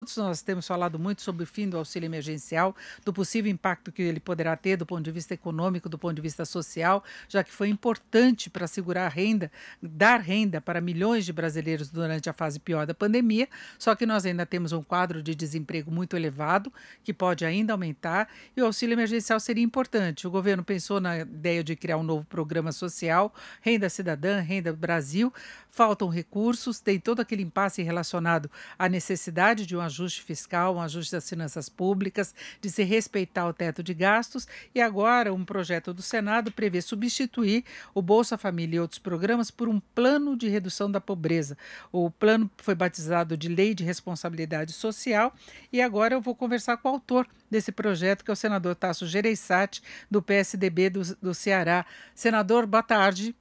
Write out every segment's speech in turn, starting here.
todos nós temos falado muito sobre o fim do auxílio emergencial, do possível impacto que ele poderá ter do ponto de vista econômico, do ponto de vista social, já que foi importante para segurar a renda, dar renda para milhões de brasileiros durante a fase pior da pandemia, só que nós ainda temos um quadro de desemprego muito elevado, que pode ainda aumentar, e o auxílio emergencial seria importante. O governo pensou na ideia de criar um novo programa social, Renda Cidadã, Renda Brasil, faltam recursos, tem todo aquele impasse relacionado à necessidade de um ajuste fiscal, um ajuste das finanças públicas, de se respeitar o teto de gastos, e agora um projeto do Senado prevê substituir o Bolsa Família e outros programas por um plano de redução da pobreza. O plano foi batizado de Lei de Responsabilidade Social e agora eu vou conversar com o autor desse projeto, que é o senador Tasso Gereissati, do PSDB do Ceará. Senador, boa tarde.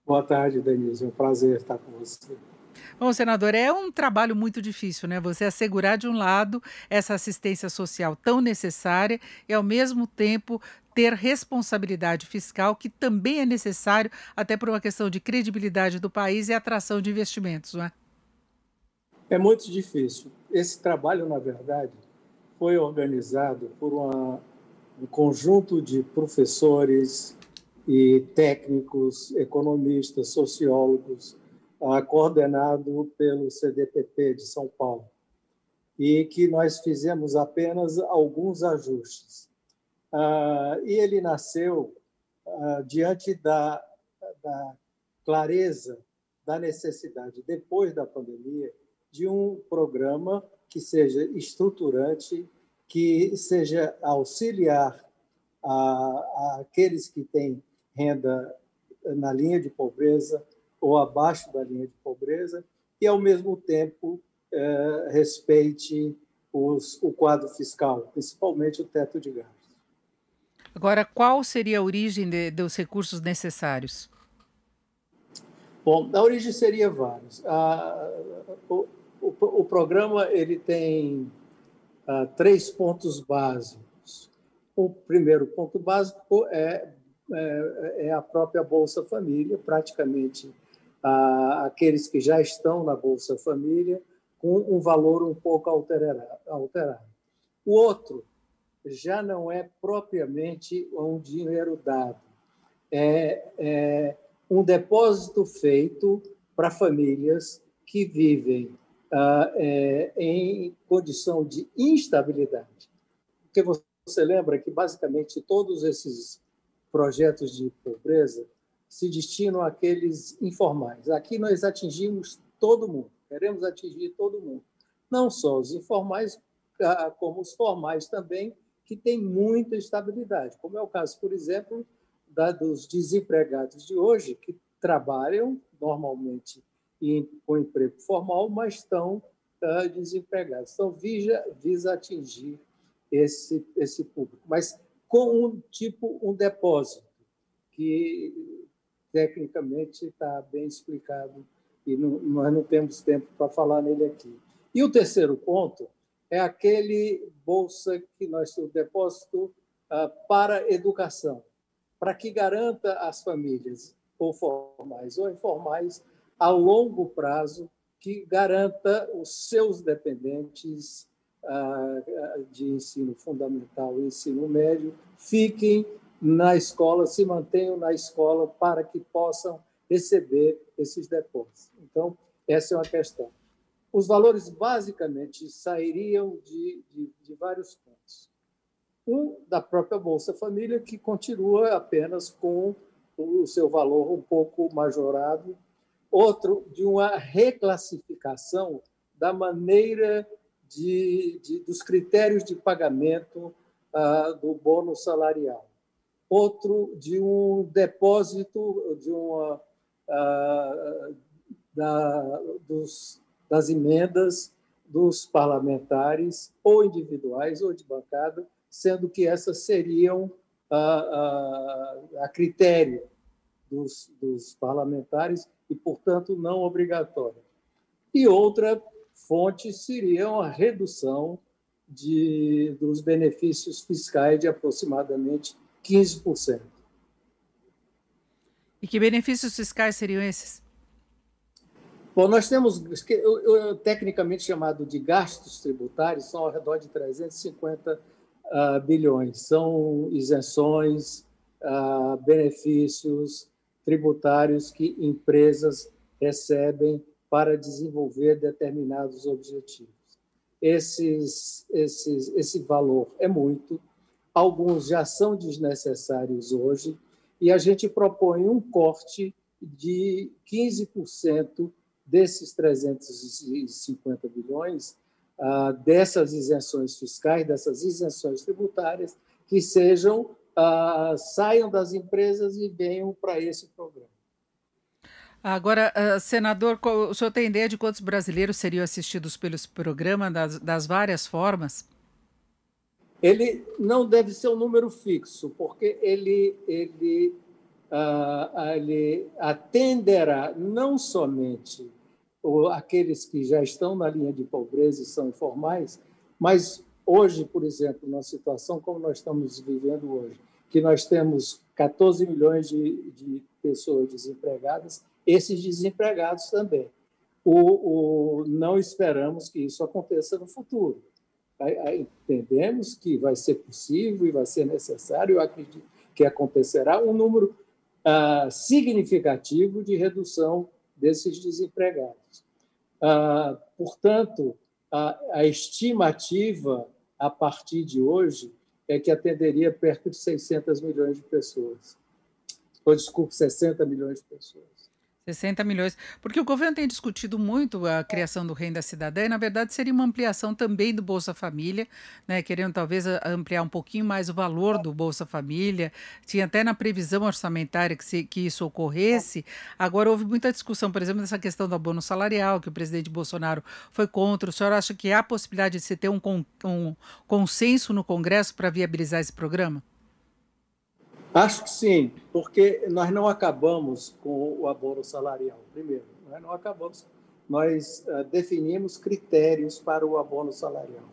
Boa tarde, Denise. É um prazer estar com você. Bom, senador, é um trabalho muito difícil, né? Você assegurar, de um lado, essa assistência social tão necessária e, ao mesmo tempo, ter responsabilidade fiscal, que também é necessário, até por uma questão de credibilidade do país e atração de investimentos, não é? É muito difícil. Esse trabalho, na verdade, foi organizado por um conjunto de professores e técnicos, economistas, sociólogos, coordenado pelo CDPP de São Paulo, e que nós fizemos apenas alguns ajustes. E ele nasceu diante da clareza da necessidade, depois da pandemia, de um programa que seja estruturante, que seja auxiliar àqueles que têm renda na linha de pobreza ou abaixo da linha de pobreza e, ao mesmo tempo, respeite o quadro fiscal, principalmente o teto de gastos. Agora, qual seria a origem dos recursos necessários? Bom, a origem seria várias. O programa ele tem três pontos básicos. O primeiro ponto básico é a própria Bolsa Família, praticamente aqueles que já estão na Bolsa Família, com um valor um pouco alterado. O outro já não é propriamente um dinheiro dado, é um depósito feito para famílias que vivem em condição de instabilidade. Porque você lembra que, basicamente, todos esses projetos de pobreza se destinam àqueles informais. Aqui nós atingimos todo mundo, queremos atingir todo mundo. Não só os informais, como os formais também, que têm muita estabilidade, como é o caso, por exemplo, dos desempregados de hoje, que trabalham normalmente com emprego formal, mas estão desempregados. Então, visa atingir esse público, mas com um depósito, que tecnicamente está bem explicado e nós não temos tempo para falar nele aqui. E o terceiro ponto é aquele bolsa que nós temos depósito para educação, para que garanta às famílias, ou formais ou informais, a longo prazo, que garanta os seus dependentes de ensino fundamental e ensino médio fiquem na escola, se mantenham na escola para que possam receber esses depósitos. Então, essa é uma questão. Os valores, basicamente, sairiam de vários pontos. Um, da própria Bolsa Família, que continua apenas com o seu valor um pouco majorado. Outro, de uma reclassificação da maneira dos critérios de pagamento do bônus salarial. Outro, de um depósito das emendas dos parlamentares, ou individuais ou de bancada, sendo que essas seriam a critério dos parlamentares e, portanto, não obrigatórias. E outra fonte seria a redução dos benefícios fiscais de aproximadamente 15%. E que benefícios fiscais seriam esses? Bom, nós temos, tecnicamente chamado de gastos tributários, são ao redor de 350 bilhões. São isenções, benefícios tributários que empresas recebem para desenvolver determinados objetivos. Esse valor é muito, alguns já são desnecessários hoje, e a gente propõe um corte de 15% desses 350 bilhões, dessas isenções fiscais, dessas isenções tributárias, que saiam das empresas e venham para esse programa. Agora, senador, o senhor tem ideia de quantos brasileiros seriam assistidos pelos programas das várias formas? Ele não deve ser um número fixo, porque ele atenderá não somente aqueles que já estão na linha de pobreza e são informais, mas hoje, por exemplo, numa situação como nós estamos vivendo hoje, que nós temos 14 milhões de pessoas desempregadas, esses desempregados também. Não esperamos que isso aconteça no futuro. Entendemos que vai ser possível e vai ser necessário, eu acredito que acontecerá, um número significativo de redução desses desempregados. Portanto, a estimativa, a partir de hoje, é que atenderia perto de 600 milhões de pessoas. Desculpe, 60 milhões de pessoas. 60 milhões, porque o governo tem discutido muito a criação do Renda Cidadã e, na verdade, seria uma ampliação também do Bolsa Família, né, querendo talvez ampliar um pouquinho mais o valor do Bolsa Família. Tinha até na previsão orçamentária que isso ocorresse. Agora, houve muita discussão, por exemplo, dessa questão do abono salarial, que o presidente Bolsonaro foi contra. O senhor acha que há a possibilidade de se ter um consenso no Congresso para viabilizar esse programa? Acho que sim, porque nós não acabamos com o abono salarial. Primeiro, nós não acabamos, nós definimos critérios para o abono salarial.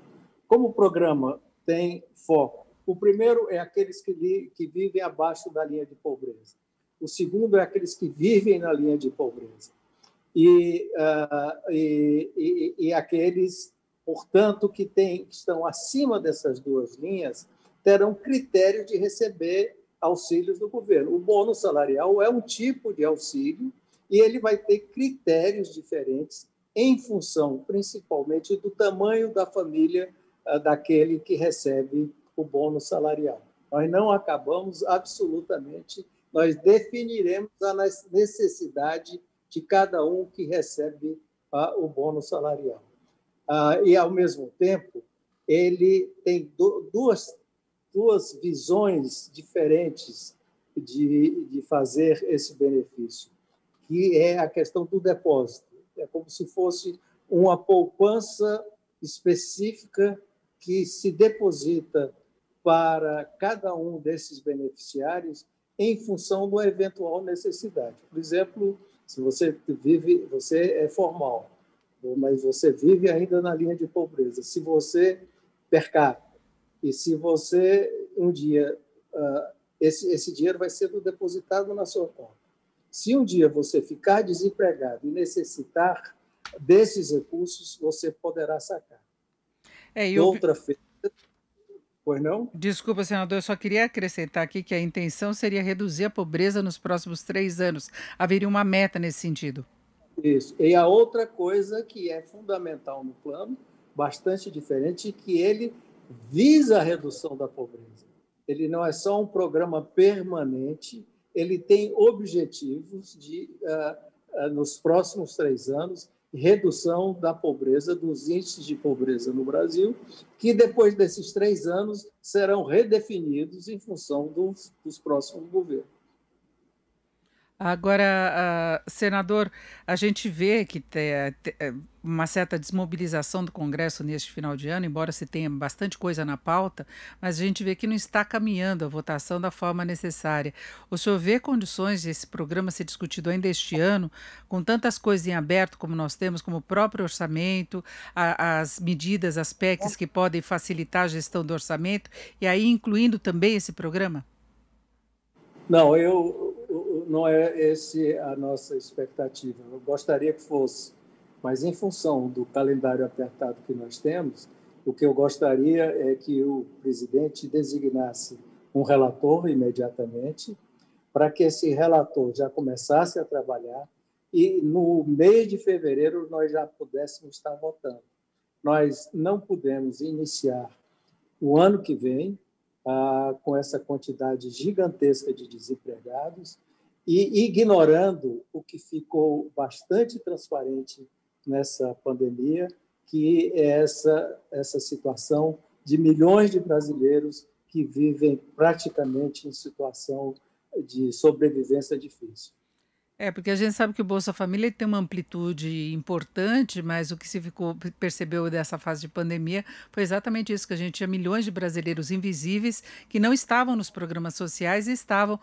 Como o programa tem foco, o primeiro é aqueles que vivem abaixo da linha de pobreza. O segundo é aqueles que vivem na linha de pobreza. E aqueles, portanto, que estão acima dessas duas linhas terão critério de receber auxílios do governo. O bônus salarial é um tipo de auxílio e ele vai ter critérios diferentes em função, principalmente, do tamanho da família daquele que recebe o bônus salarial. Nós não acabamos absolutamente, nós definiremos a necessidade de cada um que recebe o bônus salarial. E, ao mesmo tempo, ele tem duas visões diferentes de fazer esse benefício, que é a questão do depósito. É como se fosse uma poupança específica que se deposita para cada um desses beneficiários em função da eventual necessidade. Por exemplo, se você é formal, mas você vive ainda na linha de pobreza. Se você per capita, e se você, um dia, esse dinheiro vai ser depositado na sua conta. Se um dia você ficar desempregado e necessitar desses recursos, você poderá sacar. Outra feita, pois não? Desculpa, senador, eu só queria acrescentar aqui que a intenção seria reduzir a pobreza nos próximos 3 anos. Haveria uma meta nesse sentido. Isso. E a outra coisa que é fundamental no plano, bastante diferente, que ele visa a redução da pobreza. Ele não é só um programa permanente, ele tem objetivos de, nos próximos 3 anos, redução da pobreza, dos índices de pobreza no Brasil, que depois desses 3 anos serão redefinidos em função dos próximos governos. Agora, senador, a gente vê que tem uma certa desmobilização do Congresso neste final de ano, embora se tenha bastante coisa na pauta, mas a gente vê que não está caminhando a votação da forma necessária. O senhor vê condições de esse programa ser discutido ainda este ano, com tantas coisas em aberto como nós temos, como o próprio orçamento, as medidas, as PECs que podem facilitar a gestão do orçamento, e aí incluindo também esse programa? Não, não é esse a nossa expectativa. Eu gostaria que fosse, mas em função do calendário apertado que nós temos, o que eu gostaria é que o presidente designasse um relator imediatamente, para que esse relator já começasse a trabalhar e no mês de fevereiro nós já pudéssemos estar votando. Nós não podemos iniciar o ano que vem com essa quantidade gigantesca de desempregados e ignorando o que ficou bastante transparente nessa pandemia, que é essa situação de milhões de brasileiros que vivem praticamente em situação de sobrevivência difícil. Porque a gente sabe que o Bolsa Família tem uma amplitude importante, mas o que percebeu dessa fase de pandemia foi exatamente isso, que a gente tinha milhões de brasileiros invisíveis que não estavam nos programas sociais e estavam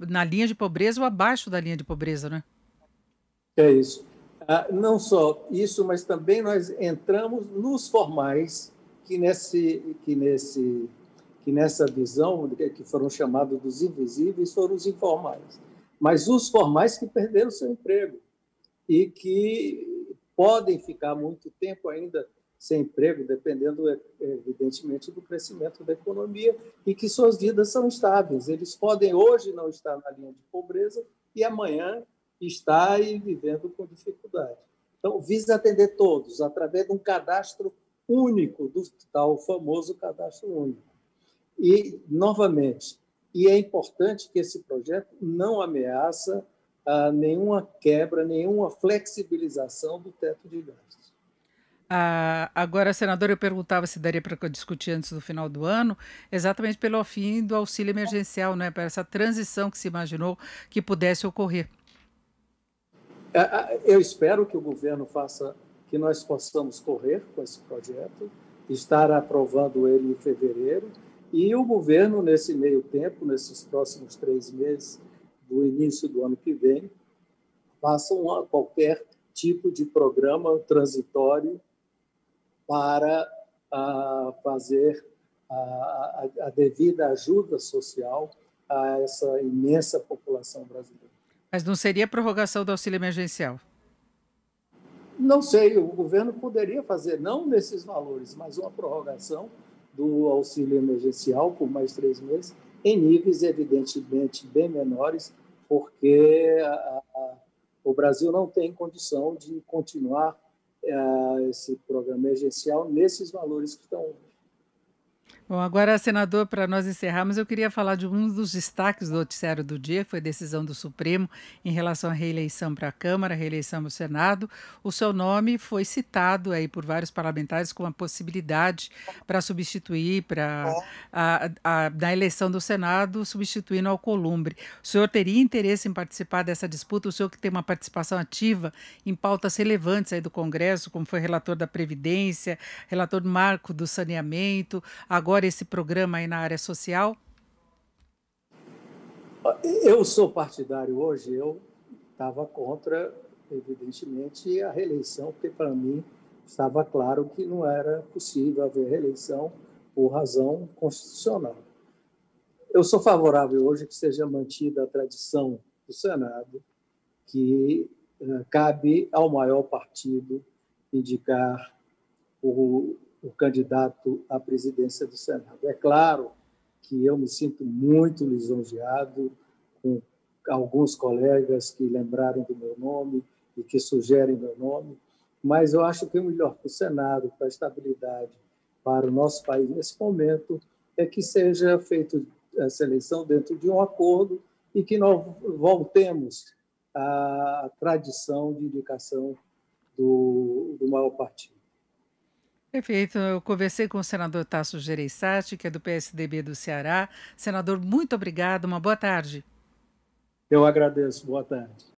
na linha de pobreza ou abaixo da linha de pobreza, né? É isso. Não só isso, mas também nós entramos nos formais, que nessa visão, que foram chamados dos invisíveis, foram os informais. Mas os formais que perderam seu emprego e que podem ficar muito tempo ainda sem emprego, dependendo, evidentemente, do crescimento da economia, e que suas vidas são instáveis. Eles podem hoje não estar na linha de pobreza e amanhã estar aí vivendo com dificuldade. Então, visa atender todos, através de um cadastro único, do tal famoso cadastro único. E, novamente, é importante que esse projeto não ameaça nenhuma quebra, nenhuma flexibilização do teto de gastos. Agora, senador, eu perguntava se daria para discutir antes do final do ano, exatamente pelo fim do auxílio emergencial, né, para essa transição que se imaginou que pudesse ocorrer. Eu espero que o governo faça, que nós possamos correr com esse projeto, estar aprovando ele em fevereiro, e o governo, nesse meio tempo, nesses próximos 3 meses do início do ano que vem, faça qualquer tipo de programa transitório para fazer a devida ajuda social a essa imensa população brasileira. Mas não seria prorrogação do auxílio emergencial? Não sei, o governo poderia fazer, não nesses valores, mas uma prorrogação do auxílio emergencial por mais 3 meses, em níveis, evidentemente, bem menores, porque o Brasil não tem condição de continuar esse programa emergencial nesses valores que estão. Bom, agora, senador, para nós encerrarmos, eu queria falar de um dos destaques do noticiário do dia, que foi a decisão do Supremo em relação à reeleição para a Câmara, reeleição ao Senado. O seu nome foi citado aí por vários parlamentares como a possibilidade para substituir, na eleição do Senado, substituindo Alcolumbre. O senhor teria interesse em participar dessa disputa? O senhor que tem uma participação ativa em pautas relevantes aí do Congresso, como foi relator da Previdência, relator do Marco do Saneamento, agora esse programa aí na área social? Eu sou partidário hoje, eu estava contra, evidentemente, a reeleição, porque para mim estava claro que não era possível haver reeleição por razão constitucional. Eu sou favorável hoje que seja mantida a tradição do Senado, que cabe ao maior partido indicar o candidato à presidência do Senado. É claro que eu me sinto muito lisonjeado com alguns colegas que lembraram do meu nome e que sugerem meu nome, mas eu acho que o melhor para o Senado, para a estabilidade, para o nosso país nesse momento, é que seja feita essa eleição dentro de um acordo e que nós voltemos à tradição de indicação do maior partido. Perfeito. Eu conversei com o senador Tasso Gereissati, que é do PSDB do Ceará. Senador, muito obrigado. Uma boa tarde. Eu agradeço. Boa tarde.